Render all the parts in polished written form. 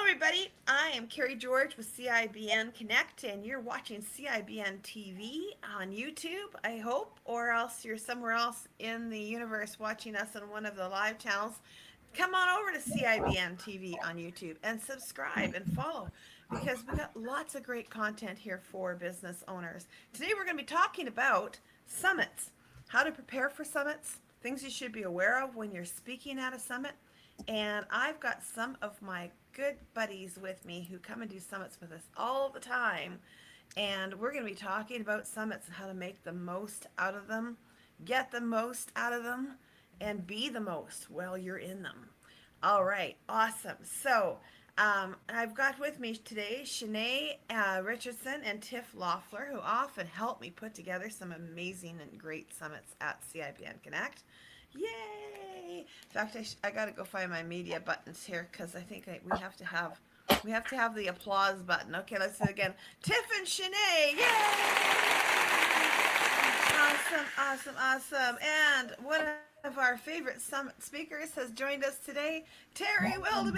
everybody. I am Carrie George with CIBN Connect, and you're watching CIBN TV on YouTube, I hope, or else you're somewhere else in the universe watching us on one of the live channels. Come on over to CIBN TV on YouTube and subscribe and follow because we got lots of great content here for business owners. Today we're going to be talking about summits, how to prepare for summits, things you should be aware of when you're speaking at a summit. And I've got some of my good buddies with me who come and do summits with us all the time. And we're going to be talking about summits and how to make the most out of them, get the most out of them, and be the most while you're in them. All right, awesome. So I've got with me today Shanae Richardson and Tiff Loeffler, who often help me put together some amazing and great summits at CIBN Connect. Yay! In fact, I got to go find my media buttons here because I think we have to have the applause button. Okay, let's do it again. Tiff and Shanae, yay! Awesome, awesome, awesome. And one of our favorite summit speakers has joined us today, Terry Wildeman.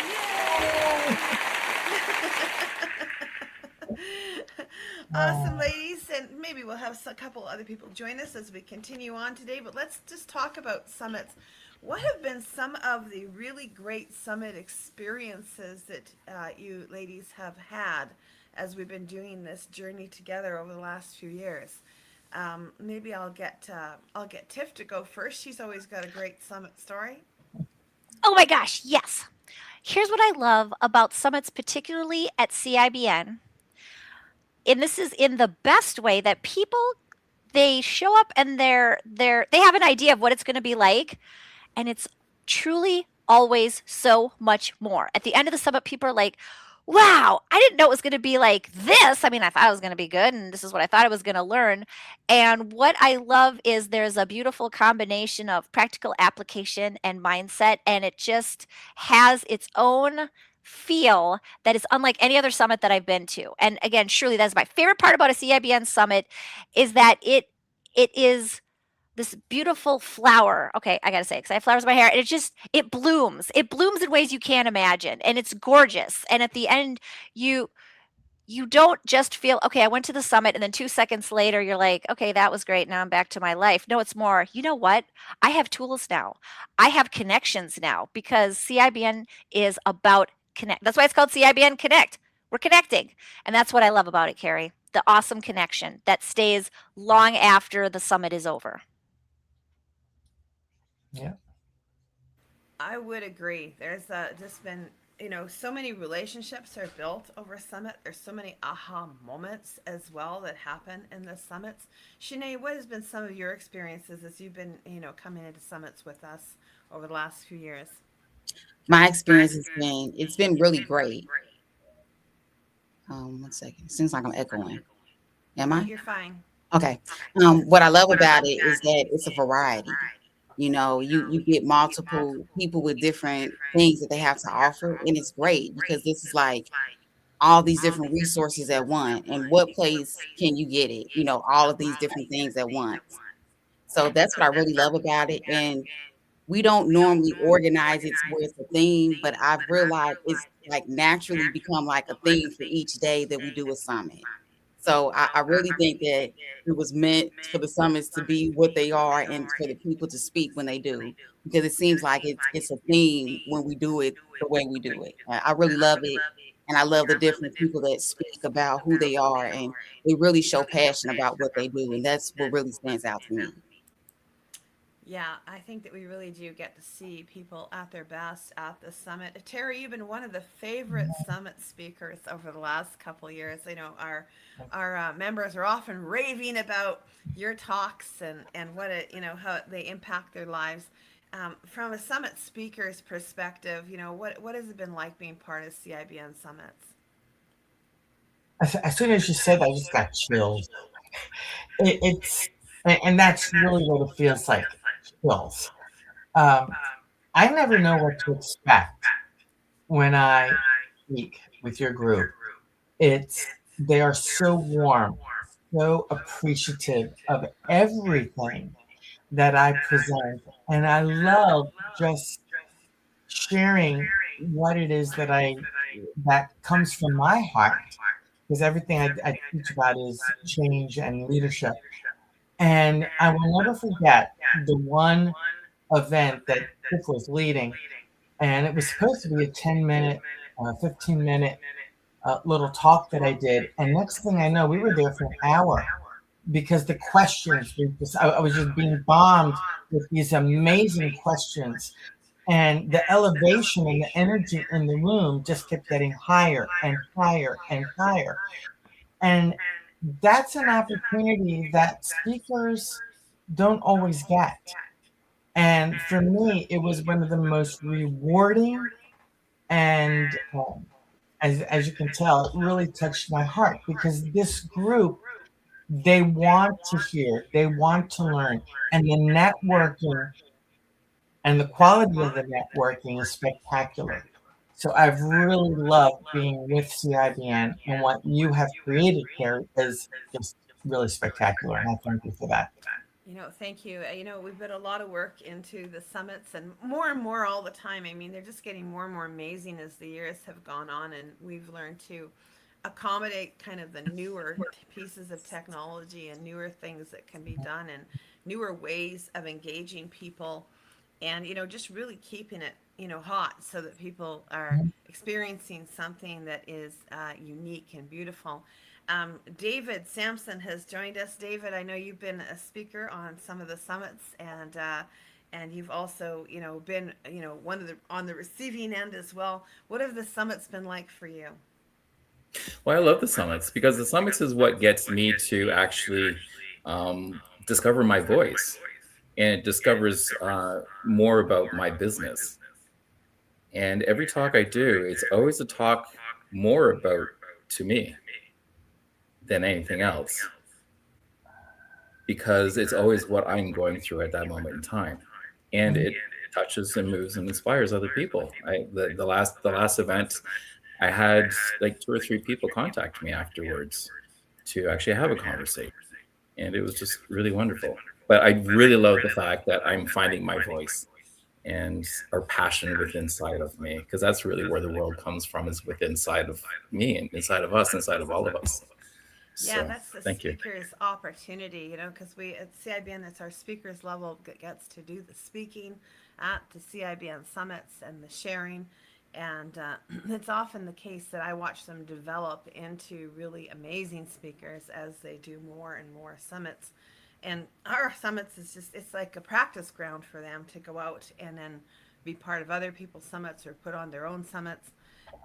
Yay! Awesome, ladies, and maybe we'll have a couple other people join us as we continue on today, but let's just talk about summits. What have been some of the really great summit experiences that you ladies have had as we've been doing this journey together over the last few years? Maybe I'll get Tiff to go first. She's always got a great summit story. Oh my gosh, yes. Here's what I love about summits, particularly at CIBN. And this is in the best way that people, they show up and they have an idea of what it's going to be like, and it's truly always so much more. At the end of the summit, people are like, wow, I didn't know it was going to be like this. I mean, I thought it was going to be good, and this is what I thought I was going to learn. And what I love is there's a beautiful combination of practical application and mindset, and it just has its own feel that is unlike any other summit that I've been to. And again, surely that's my favorite part about a CIBN summit is that it is this beautiful flower. Okay, I gotta say, because I have flowers in my hair, and it blooms. It blooms in ways you can't imagine, and it's gorgeous. And at the end, you don't just feel, okay, I went to the summit, and then 2 seconds later, you're like, okay, that was great. Now I'm back to my life. No, it's more, you know what? I have tools now. I have connections now because CIBN is about connect. That's why it's called CIBN Connect. We're connecting. And that's what I love about it, Carrie. The awesome connection that stays long after the summit is over. Yeah. I would agree. There's just been, so many relationships are built over summit. There's so many aha moments as well that happen in the summits. Shanae, what has been some of your experiences as you've been, coming into summits with us over the last few years? My experience it's been really great. 1 second. Seems like I'm echoing. Am I? You're fine. Okay. What I love about it is that it's a variety. You get multiple people with different things that they have to offer, and it's great because this is like all these different resources at once. And what place can you get it? All of these different things at once. So that's what I really love about it. And we don't normally organize it to where it's a theme, but I've realized it's like naturally become like a theme for each day that we do a summit. So I really think that it was meant for the summits to be what they are and for the people to speak when they do, because it seems like it's a theme when we do it the way we do it. I really love it. And I love the different people that speak about who they are, and they really show passion about what they do. And that's what really stands out to me. Yeah, I think that we really do get to see people at their best at the summit. Terry, you've been one of the favorite summit speakers over the last couple of years. I know our members are often raving about your talks and what how they impact their lives. From a summit speaker's perspective, what has it been like being part of CIBN summits? As soon as you said that, I just got chills. And that's really what it feels like. Chills. I never know what to expect when I speak with your group. They are so warm, so appreciative of everything that I present, and I love just sharing what it is that I that comes from my heart, because everything I teach about is change and leadership. And I will never forget the one event that Tiff was leading, and it was supposed to be a 10-minute, 15-minute little talk that I did. And next thing I know, we were there for an hour because the questions were just, I was just being bombed with these amazing questions. And the elevation and the energy in the room just kept getting higher and higher and higher. And that's an opportunity that speakers don't always get. And for me, it was one of the most rewarding and as you can tell, it really touched my heart because this group, they want to hear, they want to learn, and the networking and the quality of the networking is spectacular. So I've really loved being with CIBN, and what you have created, Carrie, is just really spectacular, and I thank you for that. Thank you. We put a lot of work into the summits and more all the time. I mean, they're just getting more and more amazing as the years have gone on, and we've learned to accommodate kind of the newer pieces of technology and newer things that can be done and newer ways of engaging people and just really keeping it hot so that people are experiencing something that is unique and beautiful. David Sampson has joined us. David, I know you've been a speaker on some of the summits, and you've also been one of the on the receiving end as well. What have the summits been like for you? Well, I love the summits because the summits is what gets me to actually discover my voice, and it discovers more about my business. And every talk I do, it's always a talk more about to me than anything else, because it's always what I'm going through at that moment in time, and it touches and moves and inspires other people. The last event, I had like 2 or 3 people contact me afterwards to actually have a conversation, and it was just really wonderful. But I really love the fact that I'm finding my voice and our passion within inside of me, because that's really where the world comes from, is within inside of me and inside of us, inside of all of us. Yeah, So that's the thank you. speaker's opportunity, because we at CIBN, it's our speakers level that gets to do the speaking at the CIBN summits and the sharing. And it's often the case that I watch them develop into really amazing speakers as they do more and more summits. And our summits is just, it's like a practice ground for them to go out and then be part of other people's summits or put on their own summits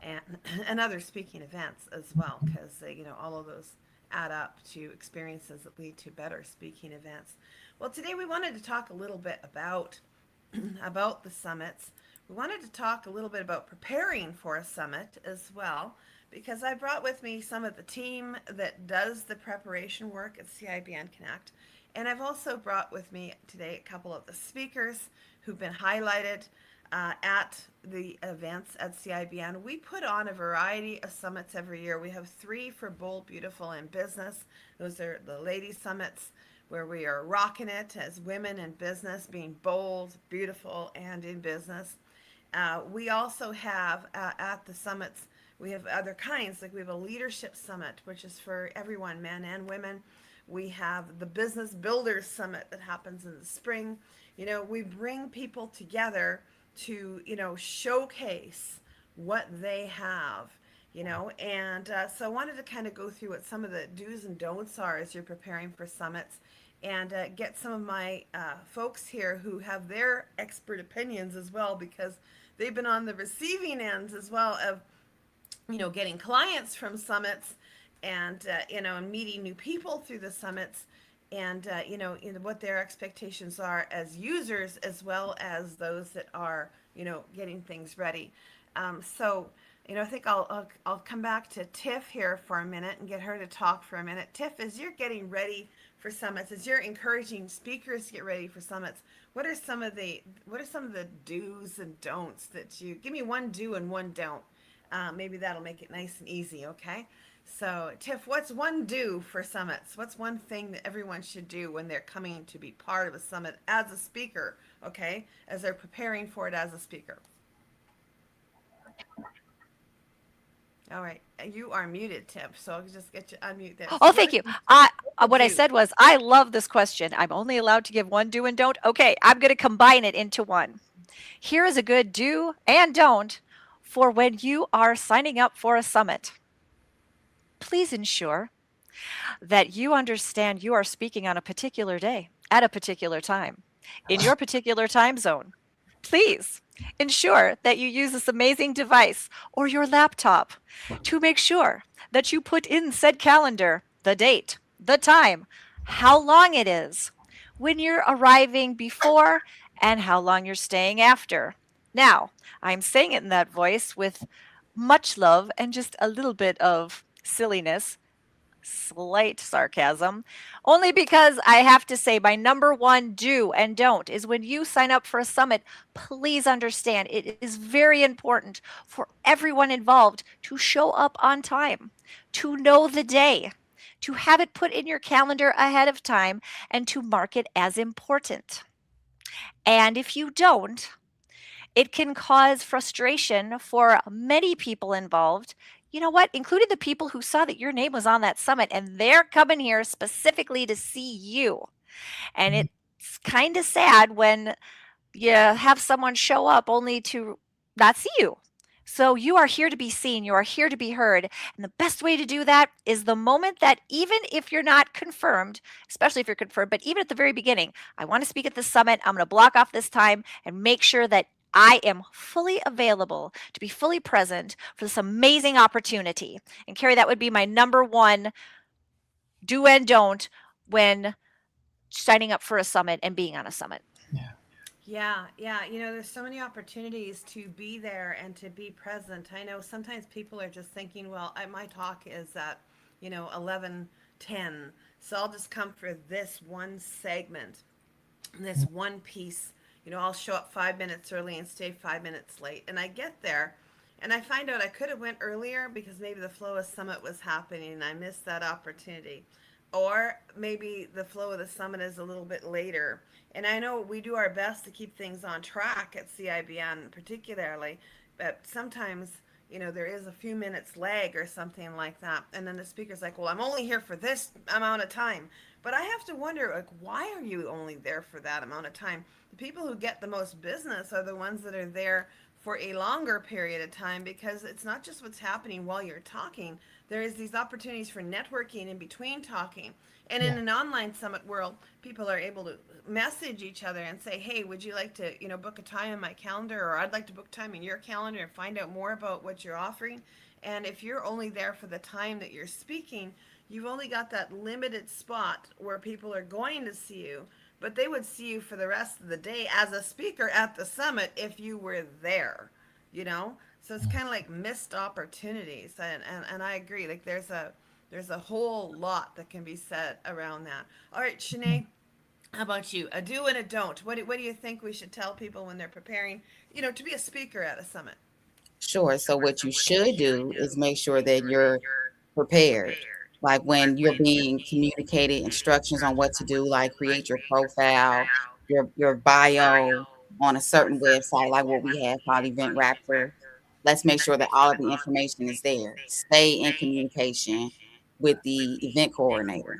and and other speaking events as well, because all of those add up to experiences that lead to better speaking events. Well, today we wanted to talk a little bit about about the summits. We wanted to talk a little bit about preparing for a summit as well, because I brought with me some of the team that does the preparation work at CIBN Connect. And I've also brought with me today a couple of the speakers who've been highlighted at the events at CIBN. We put on a variety of summits every year. We have 3 for Bold, Beautiful, and Business. Those are the ladies' summits where we are rocking it as women in business, being bold, beautiful, and in business. We also have at the summits, we have other kinds, like we have a leadership summit, which is for everyone, men and women. We have the Business Builders Summit that happens in the spring. We bring people together to, showcase what they have, and so I wanted to kind of go through what some of the do's and don'ts are as you're preparing for summits and get some of my folks here who have their expert opinions as well, because they've been on the receiving ends as well of getting clients from summits and and meeting new people through the summits, and what their expectations are as users as well as those that are getting things ready. So I think I'll come back to Tiff here for a minute and get her to talk for a minute. Tiff, as you're getting ready for summits, as you're encouraging speakers to get ready for summits, what are some of the do's and don'ts that you give me? One do and one don't. Maybe that'll make it nice and easy, okay? So, Tiff, what's one do for summits? What's one thing that everyone should do when they're coming to be part of a summit as a speaker, okay? As they're preparing for it as a speaker. All right. You are muted, Tip. So I'll just get you unmute there. So Oh, what thank are you. the What I do? said was, I love this question. I'm only allowed to give one do and don't. Okay, I'm going to combine it into one. Here is a good do and don't for when you are signing up for a summit. Please ensure that you understand you are speaking on a particular day at a particular time in your particular time zone. Please ensure that you use this amazing device or your laptop to make sure that you put in said calendar the date, the time, how long it is, when you're arriving before, and how long you're staying after. Now, I'm saying it in that voice with much love and just a little bit of silliness, slight sarcasm, only because I have to say my number one do and don't is when you sign up for a summit, please understand it is very important for everyone involved to show up on time, to know the day, to have it put in your calendar ahead of time, and to mark it as important. And if you don't, it can cause frustration for many people involved. You know what? Including the people who saw that your name was on that summit and they're coming here specifically to see you. And it's kind of sad when you have someone show up only to not see you. So you are here to be seen, you are here to be heard. And the best way to do that is the moment that, even if you're not confirmed, especially if you're confirmed, but even at the very beginning, I want to speak at this summit. I'm going to block off this time and make sure that I am fully available to be fully present for this amazing opportunity. And Carrie, that would be my number one do and don't when signing up for a summit and being on a summit. Yeah. Yeah, yeah. There's so many opportunities to be there and to be present. I know sometimes people are just thinking, well, my talk is at, 11:10, so I'll just come for this one segment, this one piece. I'll show up 5 minutes early and stay 5 minutes late. And I get there and I find out I could have went earlier because maybe the flow of summit was happening and I missed that opportunity. Or maybe the flow of the summit is a little bit later. And I know we do our best to keep things on track at CIBN particularly, but sometimes there is a few minutes lag or something like that. And then the speaker's like, well, I'm only here for this amount of time. But I have to wonder, like, why are you only there for that amount of time? The people who get the most business are the ones that are there for a longer period of time, because it's not just what's happening while you're talking. There is these opportunities for networking in between talking. And in Yeah. an online summit world, people are able to message each other and say, hey, would you like to, book a time in my calendar, or I'd like to book time in your calendar and find out more about what you're offering. And if you're only there for the time that you're speaking, you've only got that limited spot where people are going to see you, but they would see you for the rest of the day as a speaker at the summit if you were there, you know? So it's kind of like missed opportunities. And I agree. Like there's a whole lot that can be said around that. All right, Shanae, how about you? A do and a don't. What do you think we should tell people when they're preparing, to be a speaker at a summit? Sure. So what you should do is make sure that you're prepared. Like when you're being communicated instructions on what to do, like create your profile, your bio on a certain website, like what we have called Event Raptor. Let's make sure that all of the information is there. Stay in communication with the event coordinator.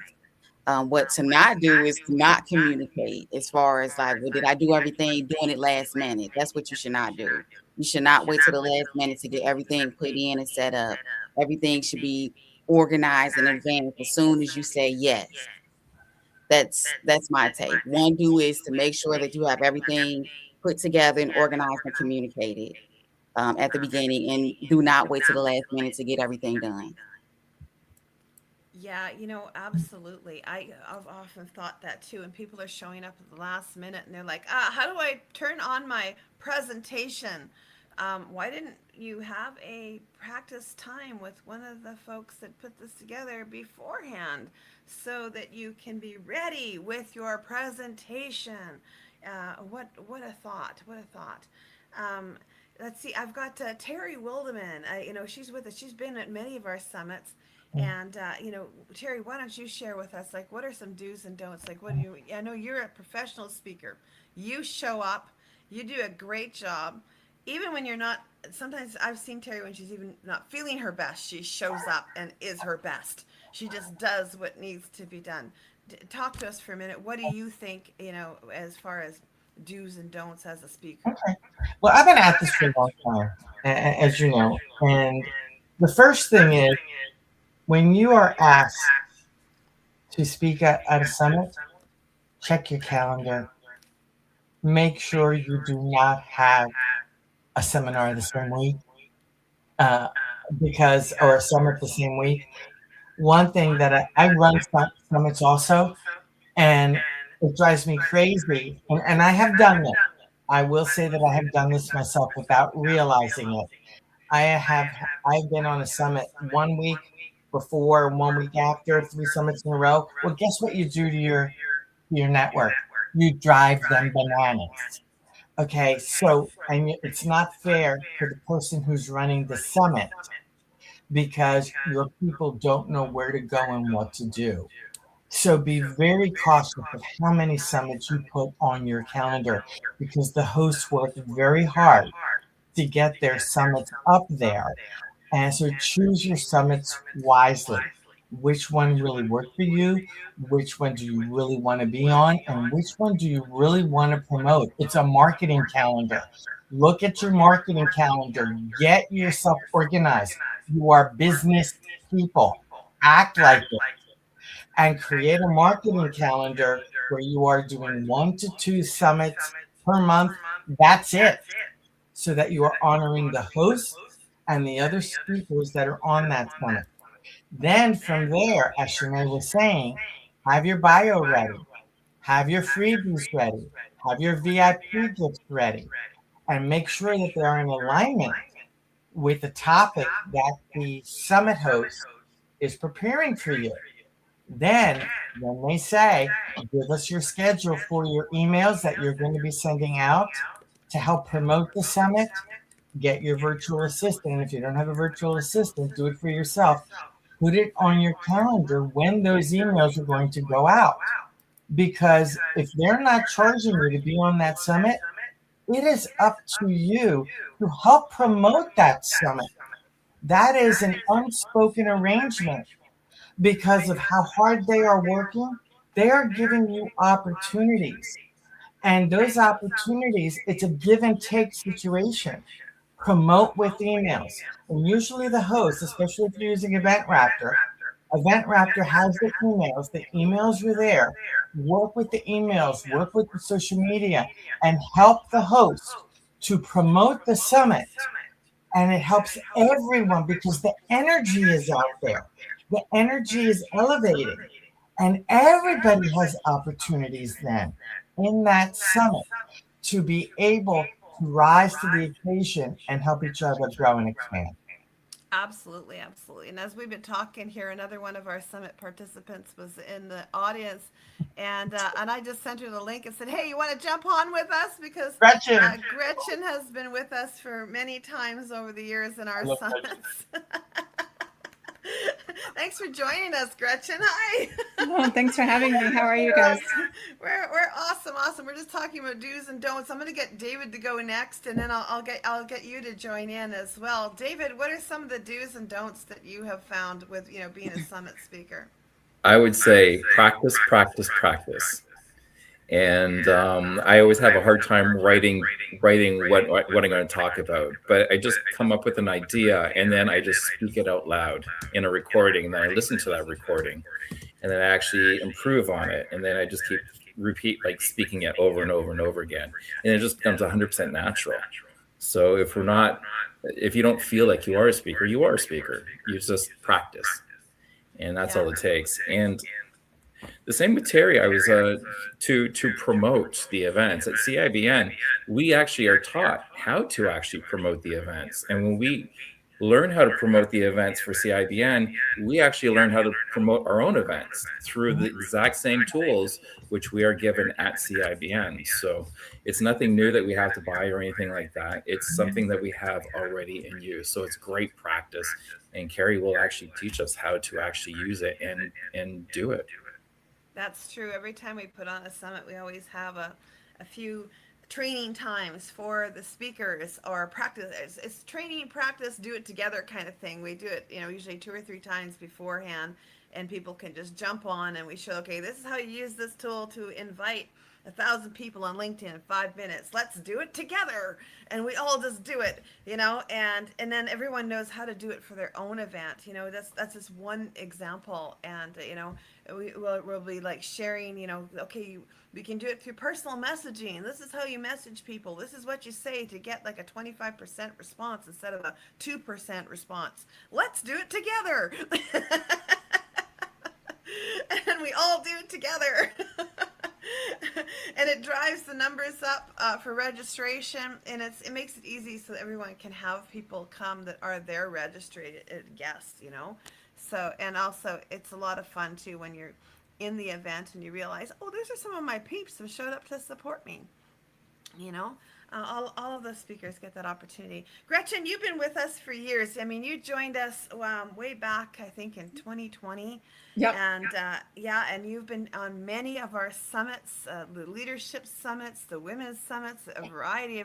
What to not do is to not communicate as far as like, well, did I do everything doing it last minute? That's what you should not do. You should not wait till the last minute to get everything put in and set up. Everything should be organized in advance as soon as you say yes. That's my take. One do is to make sure that you have everything put together and organized and communicated at the beginning, and do not wait to the last minute to get everything done. Yeah, absolutely. I've often thought that too. And people are showing up at the last minute and they're like, how do I turn on my presentation? Why didn't you have a practice time with one of the folks that put this together beforehand so that you can be ready with your presentation? What a thought! What a thought! Um, let's see. I've got Terry Wildeman. She's with us. She's been at many of our summits. And Terry, why don't you share with us, like, what are some do's and don'ts? Like, what do I know you're a professional speaker. You show up, you do a great job, even when you're not, sometimes I've seen Terry when she's even not feeling her best, she shows up and is her best. She just does what needs to be done. Talk to us for a minute. What do you think, as far as do's and don'ts as a speaker? Okay. Well, I've been at this for a long time, as you know. And the first thing is when you are asked to speak at a summit, check your calendar. Make sure you do not have a seminar the same week, uh, because, or a summit the same week. One thing that I run summits also, and it drives me crazy. And I have done it. I will say that I have done this myself without realizing it. I have I've been on a summit 1 week before, 1 week after, 3 summits in a row. Well, guess what you do to your network? You drive them bananas. Okay, so it's not fair to the person who's running the summit because your people don't know where to go and what to do. So be very cautious of how many summits you put on your calendar because the hosts work very hard to get their summits up there. And so choose your summits wisely. Which one really worked for you? Which one do you really want to be on? And which one do you really want to promote? It's a marketing calendar. Look at your marketing calendar. Get yourself organized. You are business people. Act like it and create a marketing calendar where you are doing 1 to 2 summits per month. That's it. So that you are honoring the host and the other speakers that are on that summit. Then from there, as Shanae was saying, have your bio ready, have your freebies ready, have your VIP gifts ready, and make sure that they are in alignment with the topic that the summit host is preparing for you. Then, when they say, give us your schedule for your emails that you're going to be sending out to help promote the summit, get your virtual assistant. And if you don't have a virtual assistant, do it for yourself. Put it on your calendar when those emails are going to go out. Because if they're not charging you to be on that summit, it is up to you to help promote that summit. That is an unspoken arrangement because of how hard they are working. They are giving you opportunities. And those opportunities, it's a give and take situation. Promote with emails. And usually the host, especially if you're using Event Raptor has the emails. The emails are there. Work with the emails, work with the social media, and help the host to promote the summit. And it helps everyone because the energy is out there. The energy is elevating. And everybody has opportunities then in that summit to be able to rise to the occasion and help each other grow and expand. Absolutely, absolutely. And as we've been talking here, another one of our summit participants was in the audience, and I just sent her the link and said, "Hey, you want to jump on with us?" Because Gretchen, Gretchen has been with us for many times over the years in I our love Gretchen. summits. Thanks for joining us, Gretchen. Hi. Oh, thanks for having me. How are you guys? We're awesome, awesome. We're just talking about do's and don'ts. I'm gonna get David to go next, and then I'll get you to join in as well. David, what are some of the do's and don'ts that you have found with being a summit speaker? I would say practice, practice, practice. And I always have a hard time writing what I'm going to talk about. But I just come up with an idea, and then I just speak it out loud in a recording, and then I listen to that recording, and then I actually improve on it, and then I just keep repeat like speaking it over and over and over again, and it just becomes 100% natural. So if you don't feel like you are a speaker, you are a speaker. You just practice, and that's all it takes. And the same with Terry. I was to promote the events at CIBN. We actually are taught how to actually promote the events, and when we learn how to promote the events for CIBN, we actually learn how to promote our own events through the exact same tools which we are given at CIBN. So it's nothing new that we have to buy or anything like that. It's something that we have already in use. So it's great practice, and Carrie will actually teach us how to actually use it and do it. That's true. Every time we put on a summit, we always have a few training times for the speakers or practice. It's training, practice, do it together kind of thing. We do it, usually 2 or 3 times beforehand, and people can just jump on and we show, okay, this is how you use this tool to invite 1,000 people on LinkedIn in 5 minutes. Let's do it together, and we all just do it, and then everyone knows how to do it for their own event. That's just one example, and we'll be like sharing. Okay, we can do it through personal messaging. This is how you message people. This is what you say to get like a 25% response instead of a 2% response. Let's do it together. And we all do it together. And it drives the numbers up for registration, and it makes it easy so that everyone can have people come that are their registered guests, So, and also it's a lot of fun too when you're in the event and you realize, oh, these are some of my peeps who showed up to support me. All of the speakers get that opportunity. Gretchen, you've been with us for years. I mean, you joined us way back, I think, in 2020. Yep. And and you've been on many of our summits, the leadership summits, the women's summits, a variety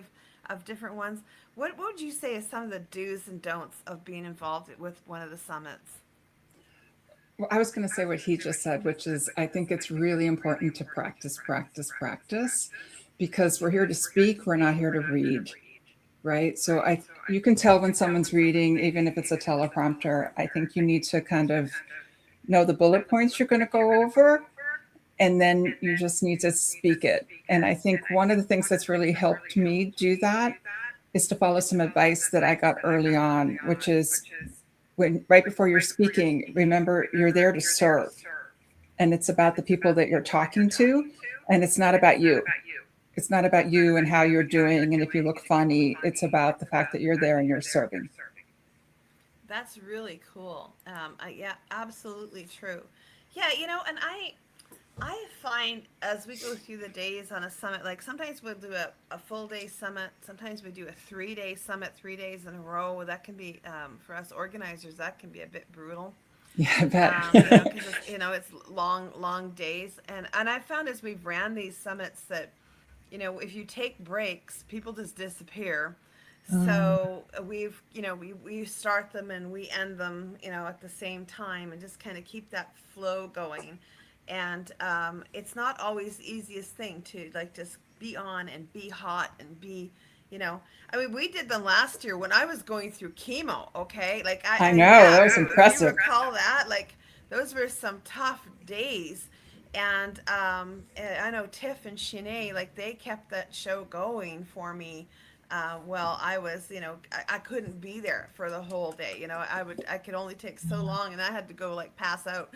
of different ones. What would you say is some of the do's and don'ts of being involved with one of the summits? Well, I was going to say what he just said, which is I think it's really important to practice, practice, practice, because we're here to speak. We're not here to read, right? So you can tell when someone's reading, even if it's a teleprompter. I think you need to kind of know the bullet points you're going to go over, and then you just need to speak it. And I think one of the things that's really helped me do that is to follow some advice that I got early on, which is right before you're speaking, remember you're there to serve. And it's about the people that you're talking to, and it's not about you. It's not about you and how you're doing and if you look funny. It's about the fact that you're there and you're serving. That's really cool. Yeah, absolutely true. Yeah, and I find as we go through the days on a summit, like sometimes we'll do a full day summit, sometimes we do a 3-day summit, 3 days in a row. That can be, for us organizers, that can be a bit brutal. Yeah, I bet. Because it's long days. And I found as we've ran these summits that, if you take breaks, people just disappear. So we've, we start them and we end them, at the same time, and just kind of keep that flow going. And it's not always the easiest thing to like just be on and be hot and be, I mean, we did them last year when I was going through chemo. Okay, like I know, that was impressive. If you recall that, like those were some tough days. And I know Tiff and Shanae, like they kept that show going for me. Well, I was, I couldn't be there for the whole day. I could only take so long, and I had to go like pass out.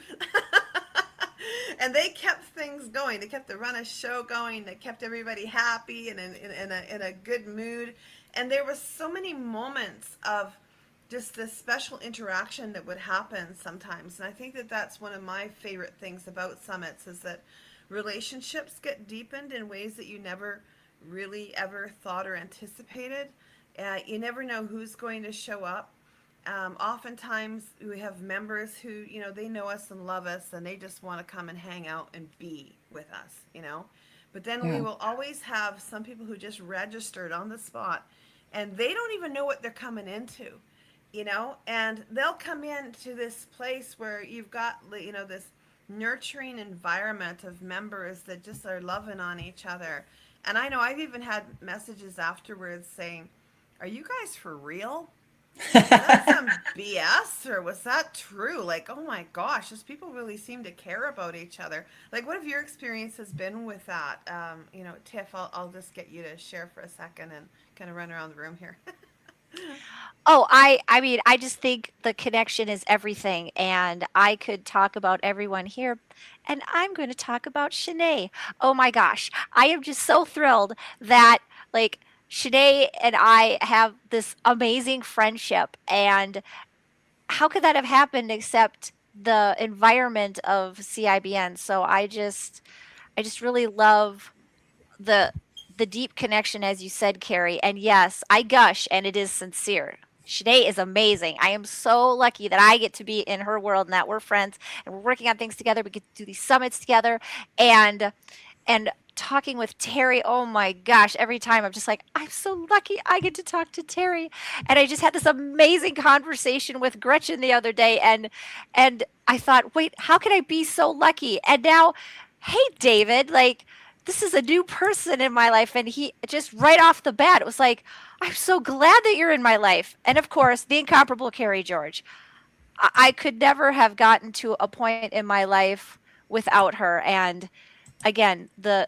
And they kept things going. They kept the run of show going. They kept everybody happy and in a good mood. And there were so many moments of just this special interaction that would happen sometimes. And I think that that's one of my favorite things about summits is that relationships get deepened in ways that you never really ever thought or anticipated. You never know who's going to show up. Oftentimes we have members who, they know us and love us and they just want to come and hang out and be with us, But then we will always have some people who just registered on the spot and they don't even know what they're coming into, and they'll come into this place where you've got, this nurturing environment of members that just are loving on each other. And I know I've even had messages afterwards saying, are you guys for real? Was that some BS or was that true? Like, oh my gosh, those people really seem to care about each other. Like, what have your experiences been with that? Tiff, I'll just get you to share for a second and kind of run around the room here. Oh, I mean, I just think the connection is everything. And I could talk about everyone here. And I'm going to talk about Shanae. Oh my gosh. I am just so thrilled that like Shanae and I have this amazing friendship. And how could that have happened except the environment of CIBN? So I just really love the deep connection, as you said, Carrie. And yes, I gush, and it is sincere. Shanae is amazing. I am so lucky that I get to be in her world and that we're friends and we're working on things together. We get to do these summits together, and talking with Terry, oh my gosh, every time I'm just like, I'm so lucky I get to talk to Terry. And I just had this amazing conversation with Gretchen the other day, and I thought, wait, how can I be so lucky? And now, hey David, like this is a new person in my life, and he just right off the bat, it was like, I'm so glad that you're in my life. And of course, the incomparable Carrie George. I could never have gotten to a point in my life without her. And again, the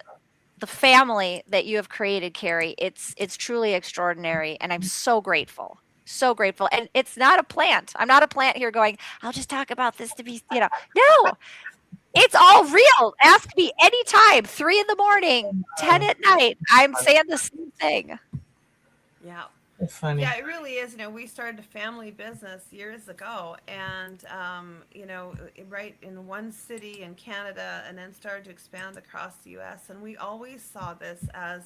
family that you have created, Carrie, it's truly extraordinary, and I'm so grateful. So grateful. And it's not a plant. I'm not a plant here going, I'll just talk about this to be, no, it's all real. Ask me anytime, 3 in the morning, 10 at night. I'm saying the same thing. Yeah. It's funny. Yeah, it really is. We started a family business years ago, and right in one city in Canada, and then started to expand across the U.S. And we always saw this as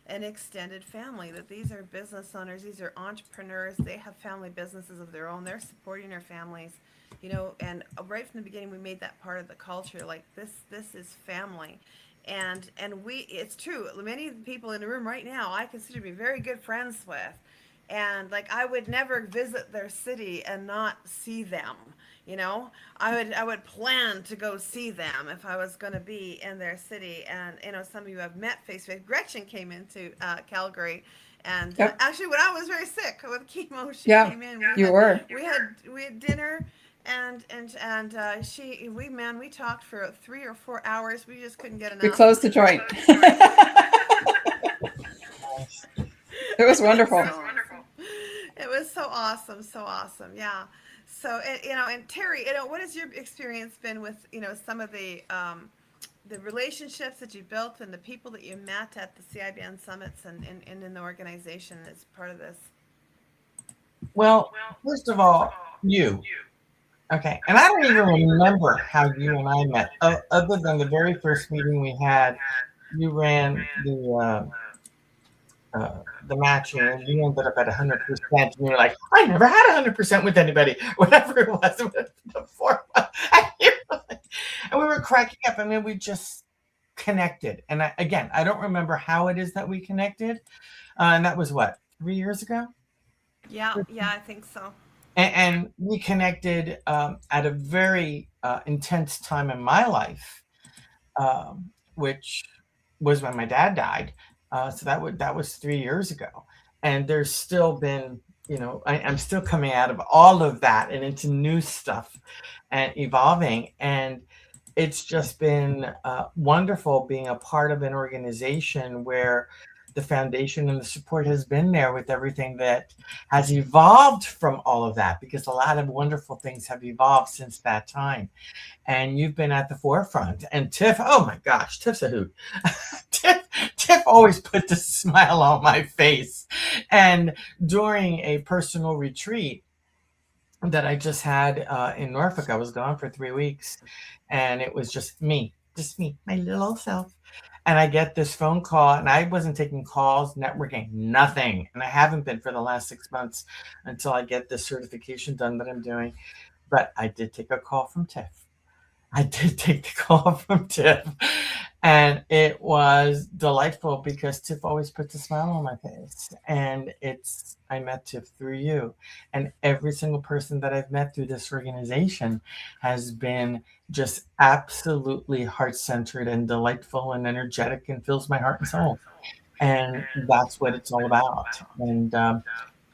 an extended family. That these are business owners, these are entrepreneurs. They have family businesses of their own. They're supporting their families, And right from the beginning, we made that part of the culture. Like this is family. And it's true, many of the people in the room right now I consider to be very good friends with, and like I would never visit their city and not see them. I would plan to go see them if I was going to be in their city. And some of you have met face to face. Gretchen came into Calgary, and Yep. actually when I was very sick with chemo, she Yeah, came in. you were. We had dinner, and we talked for 3 or 4 hours. We just couldn't get enough. We closed the joint. It was wonderful. It was so awesome, so awesome. Yeah. So and Terry, what has your experience been with some of the relationships that you built and the people that you met at the CIBN summits and in the organization as part of this? Well, first of all, you. Okay, and I don't even remember how you and I met, other than the very first meeting we had. You ran the matching, and you ended up at 100%. And you were like, I never had 100% with anybody, whatever it was before. And we were cracking up, and then we just connected. And I don't remember how it is that we connected, and that was what, 3 years ago. Yeah, I think so. And we connected at a very intense time in my life, which was when my dad died. So that was 3 years ago, and there's still been, I'm still coming out of all of that and into new stuff and evolving, and it's just been wonderful being a part of an organization where the foundation and the support has been there with everything that has evolved from all of that, because a lot of wonderful things have evolved since that time. And you've been at the forefront. And Tiff, oh my gosh, Tiff's a hoot. Tiff always put a smile on my face. And during a personal retreat that I just had in Norfolk, I was gone for 3 weeks, and it was just me, my little self. And I get this phone call, and I wasn't taking calls, networking, nothing. And I haven't been for the last 6 months until I get this certification done that I'm doing. But I did take a call from Tiff. And it was delightful because Tiff always puts a smile on my face. And I met Tiff through you. And every single person that I've met through this organization has been just absolutely heart-centered and delightful and energetic and fills my heart and soul. And that's what it's all about. And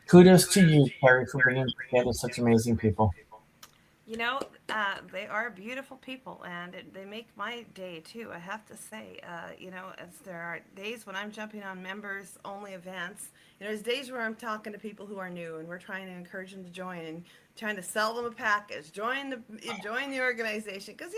kudos to you, Carrie, for bringing together such amazing people. They are beautiful people, and they make my day too, I have to say. As there are days when I'm jumping on members only events, there's days where I'm talking to people who are new, and we're trying to encourage them to join and trying to sell them a package, join the organization, because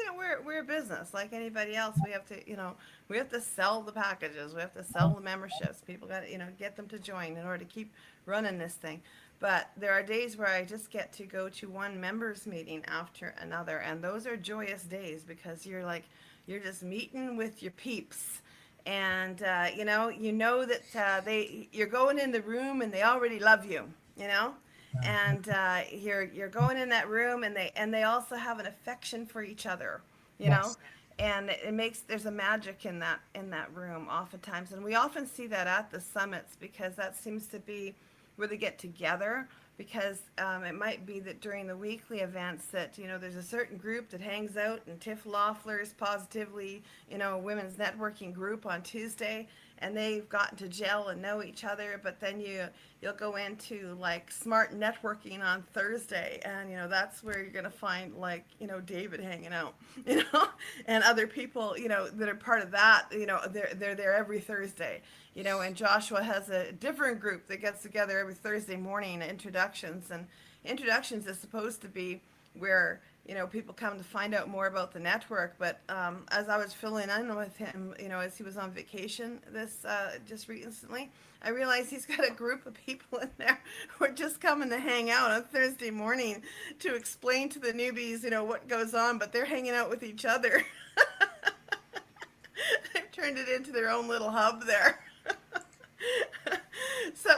we're a business like anybody else. We have to sell the packages, we have to sell the memberships. People got to get them to join in order to keep running this thing. But there are days where I just get to go to one members meeting after another, and those are joyous days because you're just meeting with your peeps, and that you're going in the room and they already love you, and you're going in that room and they also have an affection for each other, Yes. and it makes there's a magic in that room oftentimes, and we often see that at the summits because that seems to be where they get together. Because it might be that during the weekly events that there's a certain group that hangs out, and Tiff Loeffler's positively women's networking group on Tuesday, and they've gotten to gel and know each other. But then you'll go into like smart networking on Thursday, and that's where you're gonna find like David hanging out, and other people that are part of that. They're there every Thursday. And Joshua has a different group that gets together every Thursday morning. Introductions, and introductions is supposed to be where people come to find out more about the network. But as I was filling in with him, as he was on vacation this just recently, I realized he's got a group of people in there who are just coming to hang out on Thursday morning to explain to the newbies, what goes on. But they're hanging out with each other. They've turned it into their own little hub there. So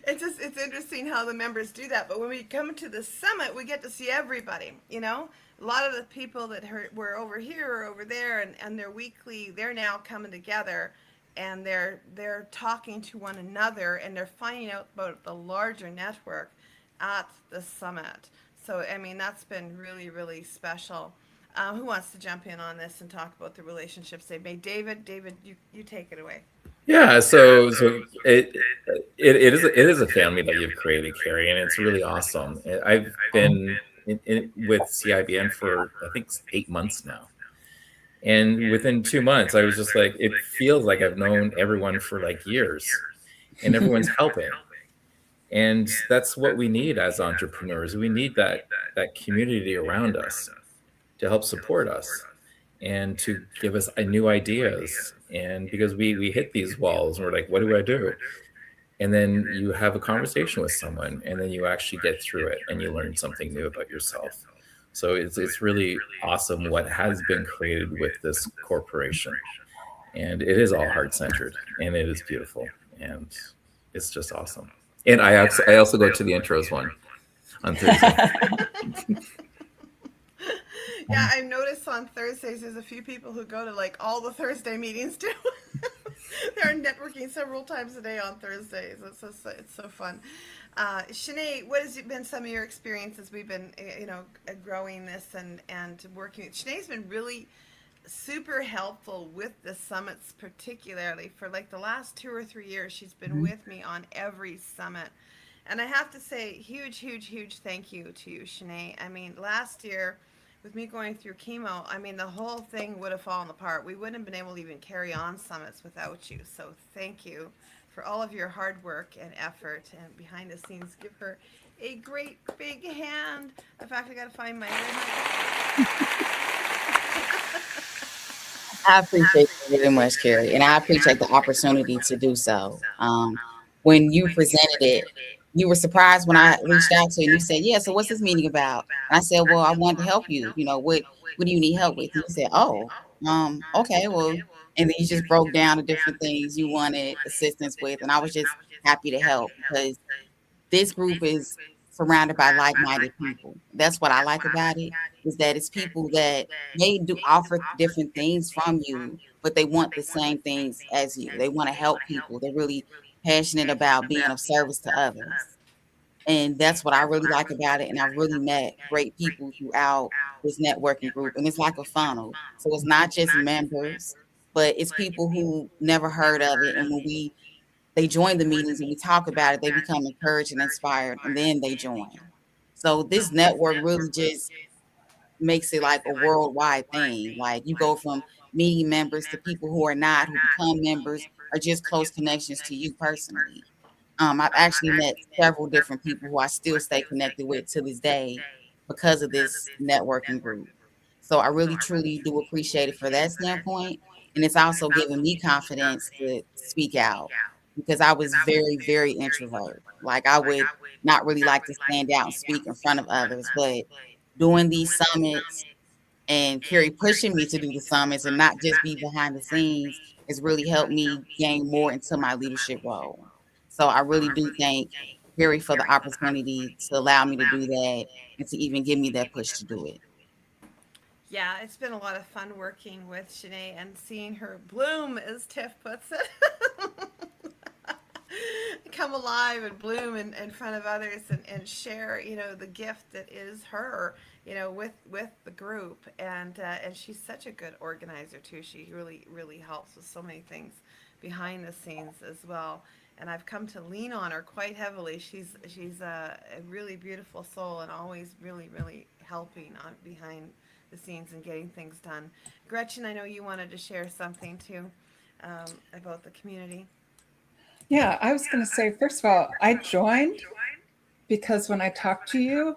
it's interesting how the members do that. But when we come to the summit, we get to see everybody. A lot of the people that were over here or over there, and they're weekly. They're now coming together, and they're talking to one another, and they're finding out about the larger network at the summit. So I mean, that's been really, really special. Who wants to jump in on this and talk about the relationships they've made? David, you take it away. Yeah, so it is a family that you've created, Carrie, and it's really awesome. I've been with CIBN for I think 8 months now, and within 2 months, I was just like, it feels like I've known everyone for like years, and everyone's helping, and that's what we need as entrepreneurs. We need that community around us to help support us and to give us new ideas. And because we hit these walls and we're like, what do I do? And then you have a conversation with someone, and then you actually get through it and you learn something new about yourself. So it's really awesome what has been created with this corporation. And it is all heart-centered, and it is beautiful, and it's just awesome. And I also go to the intros one on Thursday. Yeah, I noticed on Thursdays there's a few people who go to like all the Thursday meetings too. They're networking several times a day on Thursdays. It's so fun. Shanae, what has been some of your experiences? We've been growing this and working. Shanae's been really super helpful with the summits, particularly for like the last 2 or 3 years. She's been with me on every summit. And I have to say, huge thank you to you, Shanae. I mean, last year, with me going through chemo, I mean, the whole thing would have fallen apart. We wouldn't have been able to even carry on summits without you. So thank you for all of your hard work and effort and behind the scenes. Give her a great big hand. In fact, I got to find my I appreciate it very much, Carrie, and I appreciate the opportunity to do so. When you presented it, you were surprised when I reached out to you and you said, "Yeah, so what's this meeting about?" And I said, "Well, I wanted to help you. What do you need help with?" And you said, "Oh, okay, well," and then you just broke down the different things you wanted assistance with, and I was just happy to help because this group is surrounded by like-minded people. That's what I like about it, is that it's people that may do offer different things from you, but they want the same things as you. They want to help people. They're really passionate about being of service to others. And that's what I really like about it. And I've really met great people throughout this networking group. And it's like a funnel. So it's not just members, but it's people who never heard of it. And when they join the meetings and we talk about it, they become encouraged and inspired, and then they join. So this network really just makes it like a worldwide thing. Like you go from meeting members to people who are not, who become members, or just close connections to you personally. I've actually met several different people who I still stay connected with to this day because of this networking group. So I really truly do appreciate it for that standpoint. And it's also given me confidence to speak out because I was very, very introvert. Like I would not really like to stand out and speak in front of others, but doing these summits and Carrie pushing me to do the summits and not just be behind the scenes has really helped me gain more into my leadership role. So I really do thank Carrie for the opportunity to allow me to do that and to even give me that push to do it. Yeah, it's been a lot of fun working with Shanae and seeing her bloom, as Tiff puts it. Come alive and bloom in front of others and share, the gift that is her, with the group. And she's such a good organizer too. She really, really helps with so many things behind the scenes as well. And I've come to lean on her quite heavily. She's a really beautiful soul and always really, really helping on behind the scenes and getting things done. Gretchen, I know you wanted to share something too, about the community. Yeah, I was going to say, first of all, I joined because when I talked to you,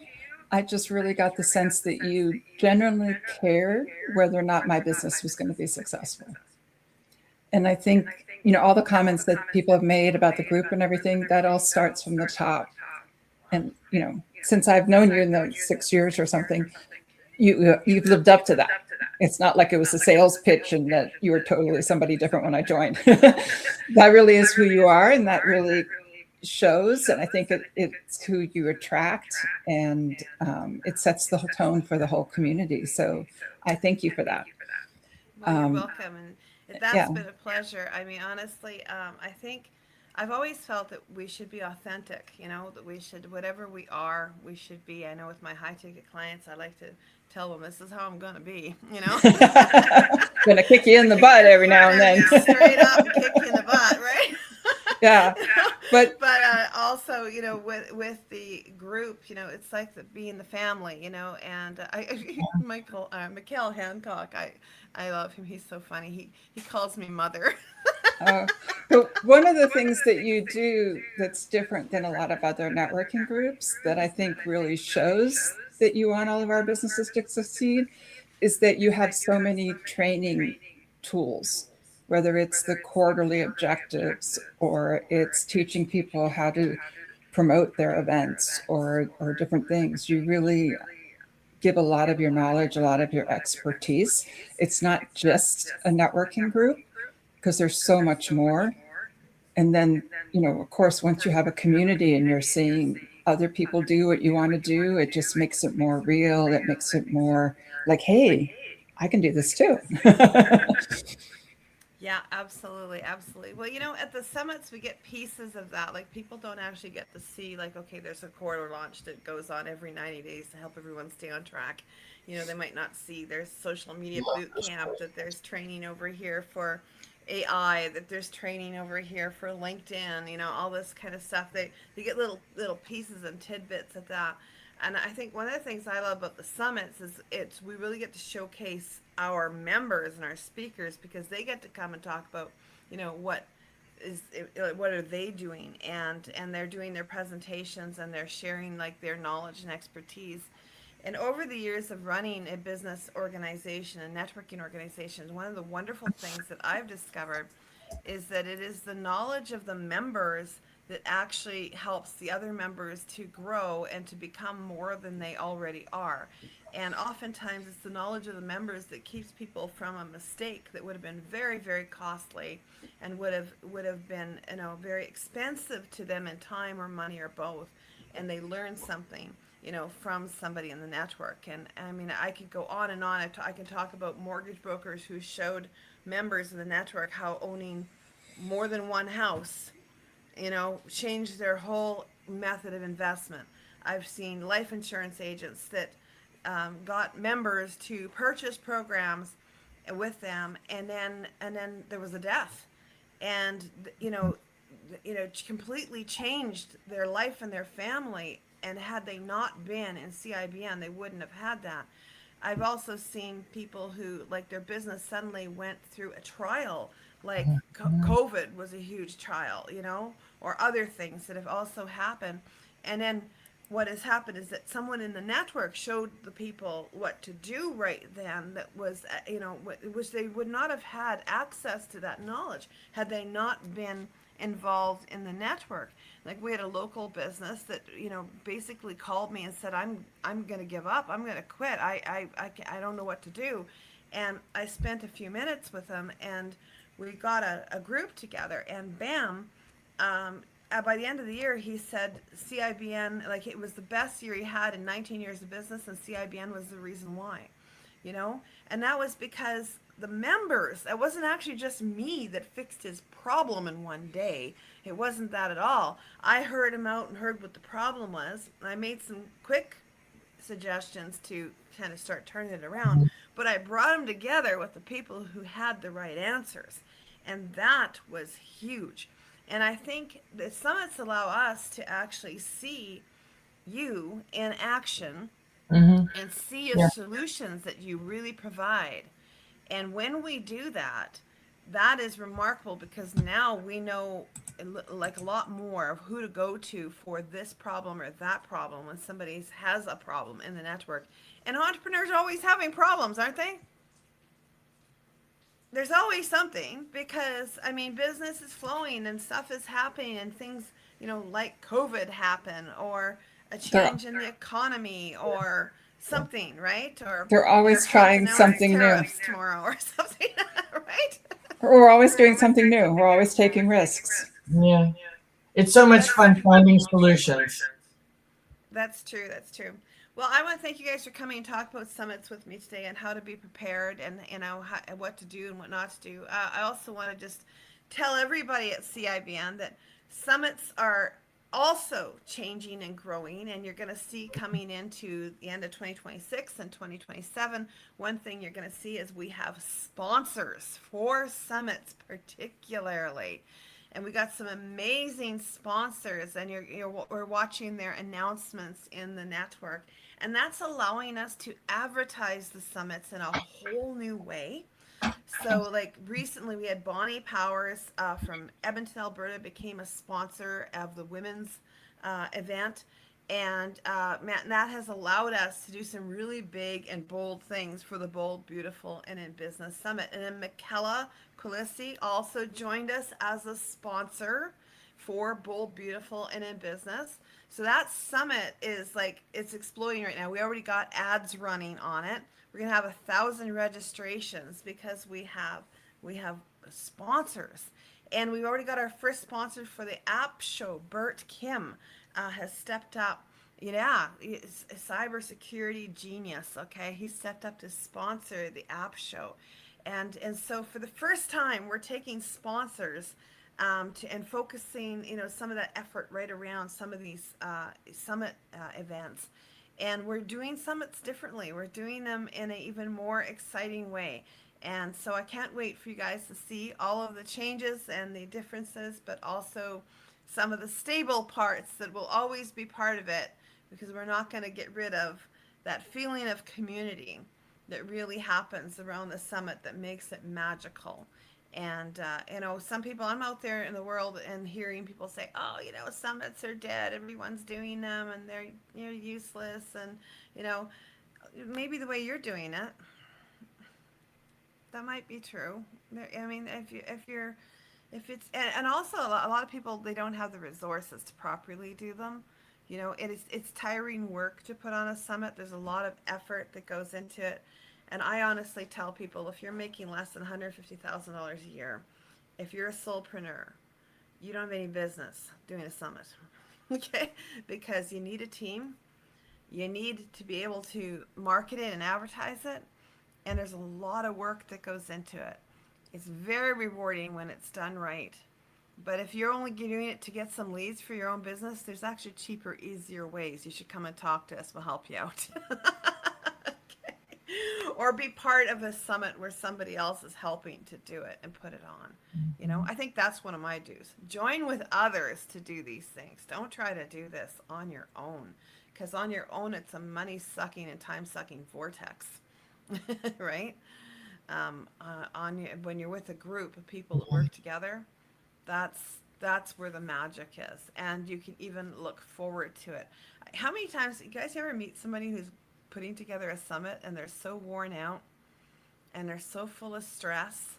I just really got the sense that you genuinely cared whether or not my business was going to be successful. And I think, all the comments that people have made about the group and everything, that all starts from the top. And, since I've known you in the 6 years or something, you've lived up to that. It's not like it was a sales pitch and that you were totally somebody different when I joined. That really is who you are, and that really shows. And I think it's who you attract, and it sets the tone for the whole community. So I thank you for that. Well, you're welcome, and that's Yeah. been a pleasure. I mean, honestly, I think I've always felt that we should be authentic. That we should, whatever we are, we should be. I know with my high ticket clients, I like to tell them this is how I'm going to be. Gonna kick you in the butt every now and then. Straight up and kick you in the butt, right? Yeah, but also, with the group, it's like being the family, and Mikhail Hancock, I love him. He's so funny. He calls me mother. but one of the things that you do that's different than a lot of other networking groups that I think really shows that you want all of our businesses to succeed is that you have so many training tools, whether it's the quarterly objectives or it's teaching people how to promote their events or different things. You really give a lot of your knowledge, a lot of your expertise. It's not just a networking group because there's so much more. And then, of course, once you have a community and you're seeing other people do what you want to do, it just makes it more real. It makes it more like, hey, I can do this too. Yeah, absolutely, absolutely. Well, at the summits we get pieces of that. Like people don't actually get to see, like, okay, there's a quarter launch that goes on every 90 days to help everyone stay on track. They might not see there's social media boot camp, that there's training over here for AI, that there's training over here for LinkedIn, all this kind of stuff. They get little pieces and tidbits of that. And I think one of the things I love about the summits is we really get to showcase our members and our speakers because they get to come and talk about, what are they doing, and they're doing their presentations and they're sharing like their knowledge and expertise. And over the years of running a business organization and networking organizations, one of the wonderful things that I've discovered is that it is the knowledge of the members that actually helps the other members to grow and to become more than they already are. And oftentimes it's the knowledge of the members that keeps people from a mistake that would have been very, very costly and would have been, very expensive to them in time or money or both. And they learn something, from somebody in the network. And I mean, I could go on and on. I can talk about mortgage brokers who showed members of the network how owning more than one house, changed their whole method of investment. I've seen life insurance agents that got members to purchase programs with them, and then there was a death, and completely changed their life and their family. And had they not been in CIBN, they wouldn't have had that. I've also seen people who, like, their business suddenly went through a trial, like COVID was a huge trial, or other things that have also happened. And then what has happened is that someone in the network showed the people what to do right then, that was, which they would not have had access to that knowledge had they not been involved in the network. Like, we had a local business that, basically called me and said, I'm going to give up. I'm going to quit. I don't know what to do. And I spent a few minutes with them, and we got a group together, and bam, by the end of the year, he said CIBN, like, it was the best year he had in 19 years of business, and CIBN was the reason why. you know? And that was because the members, it wasn't actually just me that fixed his problem in one day. It wasn't that at all. I heard him out and heard what the problem was. I made some quick suggestions to kind of start turning it around, but I brought them together with the people who had the right answers. And that was huge. And I think the summits allow us to actually see you in action Hmm. and see your Yeah. solutions that you really provide. And when we do that, that is remarkable because now we know like a lot more of who to go to for this problem or that problem when somebody has a problem in the network. And entrepreneurs are always having problems, aren't they? There's always something because I mean business is flowing and stuff is happening and things, like COVID happen or a They're change in the economy or something, right? Or they're your always house trying announces something new. tariffs tomorrow or something, right? We're always doing something new. We're always taking risks. Yeah. It's so much fun finding solutions. That's true. That's true. Well, I want to thank you guys for coming and talk about summits with me today and how to be prepared and what to do and what not to do. I also want to just tell everybody at CIBN that summits are also changing and growing, and you're going to see coming into the end of 2026 and 2027. One thing you're going to see is we have sponsors for summits, particularly. And we got some amazing sponsors, and we're watching their announcements in the network, and that's allowing us to advertise the summits in a whole new way. So, like recently, we had Bonnie Powers from Edmonton, Alberta, became a sponsor of the women's event, and that has allowed us to do some really big and bold things for the Bold, Beautiful, and in Business Summit. And then Michaela Kulisi also joined us as a sponsor for Bold, Beautiful, and in Business. So that summit is like it's exploding right now. We already got ads running on it. We're gonna have 1,000 registrations because we have sponsors, and we've already got our first sponsor for the app show. Bert Kim has stepped up. Yeah, he's a cybersecurity genius. Okay, he stepped up to sponsor the app show, and so for the first time, we're taking sponsors and focusing, some of that effort right around some of these summit events. And we're doing summits differently. We're doing them in an even more exciting way. And so I can't wait for you guys to see all of the changes and the differences, but also some of the stable parts that will always be part of it because we're not going to get rid of that feeling of community that really happens around the summit that makes it magical. And some people, I'm out there in the world and hearing people say, "Oh, summits are dead. Everyone's doing them, and they're useless." And maybe the way you're doing it, that might be true. I mean, if it's and also a lot of people, they don't have the resources to properly do them. It's tiring work to put on a summit. There's a lot of effort that goes into it. And I honestly tell people, if you're making less than $150,000 a year, if you're a solopreneur, you don't have any business doing a summit, okay? Because you need a team, you need to be able to market it and advertise it, and there's a lot of work that goes into it. It's very rewarding when it's done right. But if you're only doing it to get some leads for your own business, there's actually cheaper, easier ways. You should come and talk to us. We'll help you out. Okay. Or be part of a summit where somebody else is helping to do it and put it on. I think that's one of my do's. Join with others to do these things. Don't try to do this on your own, because on your own, it's a money sucking and time sucking vortex, right? When you're with a group of people that work together, that's where the magic is, and you can even look forward to it. How many times you guys ever meet somebody who's putting together a summit and they're so worn out and they're so full of stress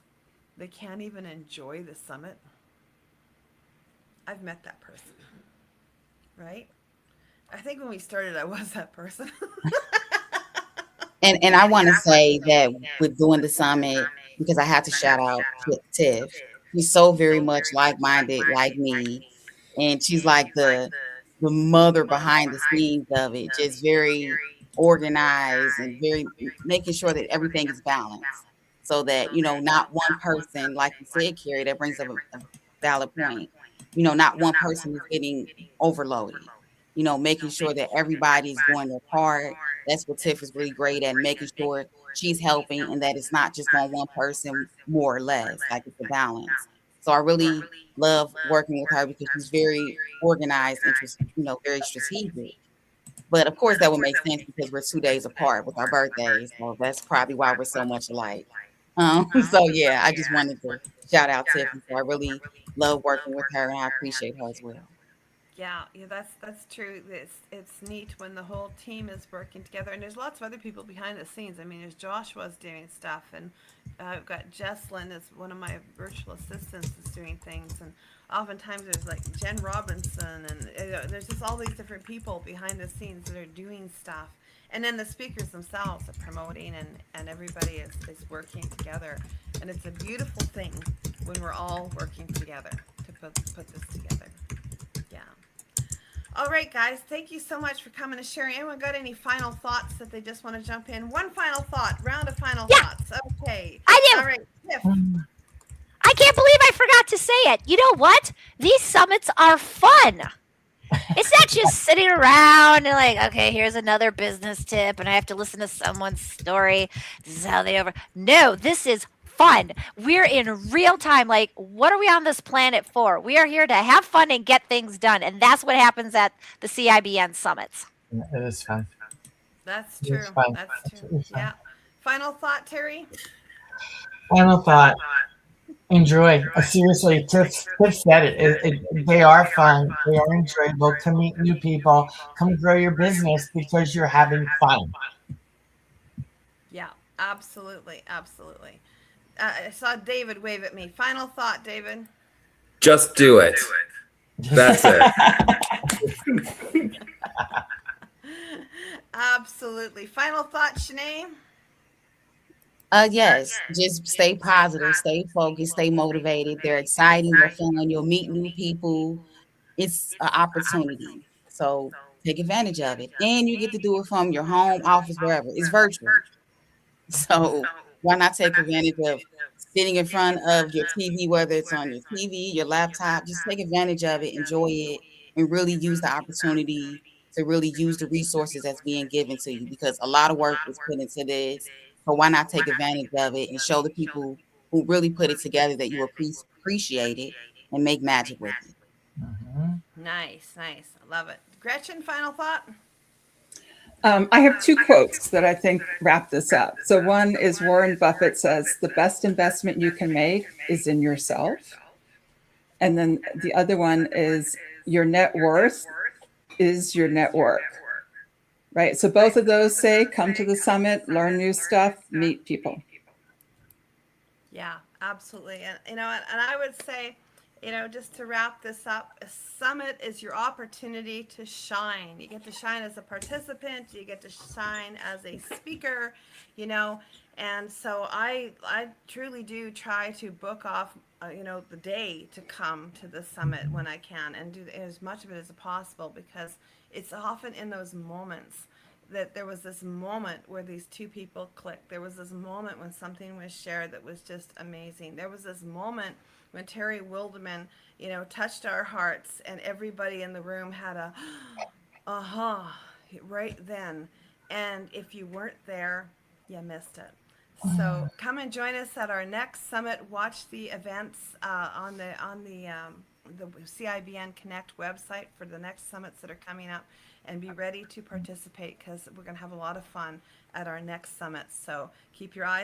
they can't even enjoy the summit? I've met that person, right? I think when we started, I was that person. And I want to say that with doing the summit, because I have to shout out Tiff. She's so very much like-minded like me. And she's like the mother behind the scenes of it, just very organized and very making sure that everything is balanced so that, not one person, like you said, Carrie, that brings up a valid point. Not one person is getting overloaded, making sure that everybody is doing their part. That's what Tiff is really great at, making sure she's helping and that it's not just on one person more or less, like it's a balance. So I really love working with her because she's very organized and, very strategic. But of course, that would make sense because we're 2 days apart with our birthdays, so that's probably why we're so much alike. So yeah, I just wanted to shout out Tiffany. So I really love working with her, and I appreciate her as well. Yeah, yeah, that's true. It's neat when the whole team is working together, and there's lots of other people behind the scenes. I mean, there's Joshua's doing stuff, and I've got Jesslyn as one of my virtual assistants is doing things, and oftentimes there's like Jen Robinson, and there's just all these different people behind the scenes that are doing stuff, and then the speakers themselves are promoting, and everybody is working together, and it's a beautiful thing when we're all working together to put this together. Yeah. All right, guys. Thank you so much for coming and sharing. Anyone got any final thoughts that they just want to jump in? One final thought. Round of final Yeah, thoughts. Okay. I All do. right, Tiff. I can't believe I forgot to say it. You know what? These summits are fun. It's not just sitting around and like, okay, here's another business tip, and I have to listen to someone's story. This is how they over. No, this is fun. We're in real time. Like, what are we on this planet for? We are here to have fun and get things done, and that's what happens at the CIBN summits. Yeah, it is fun. That's It is true. fun. That's true. Absolutely fun. Yeah. Final thought, Terry? Final thought. Enjoy. Seriously, Tiff said it. They are fun. They are enjoyable to meet new people. Come grow your business because you're having fun. Yeah, absolutely. Absolutely. I saw David wave at me. Final thought, David? Just do it. That's it. Absolutely. Final thought, Shanae? Yes, just stay positive, stay focused, stay motivated. They're exciting, they're fun. You'll meet new people. It's an opportunity. So take advantage of it. And you get to do it from your home, office, wherever. It's virtual. So why not take advantage of sitting in front of your TV, whether it's on your TV, your laptop, just take advantage of it, enjoy it, and really use the opportunity to really use the resources that's being given to you because a lot of work was put into this. So why not take advantage of it and show the people who really put it together that you appreciate it and make magic with it. Mhm. Nice, nice. I love it. Gretchen, final thought? I have two quotes that I think wrap this up. So one is Warren Buffett says, the best investment you can make is in yourself. And then the other one is your net worth is your network, right? So both of those say, come to the summit, learn new stuff, meet people. Yeah, absolutely. And and I would say, just to wrap this up, a summit is your opportunity to shine. You get to shine as a participant, you get to shine as a speaker, you know. And so I truly do try to book off the day to come to the summit when I can and do as much of it as possible because it's often in those moments that there was this moment where these two people clicked. There was this moment when something was shared that was just amazing. There was this moment when Terry Wilderman, touched our hearts and everybody in the room had a aha right then. And if you weren't there, you missed it. So come and join us at our next summit. Watch the events on the CIBN Connect website for the next summits that are coming up, and be ready to participate because we're going to have a lot of fun at our next summit. So keep your eyes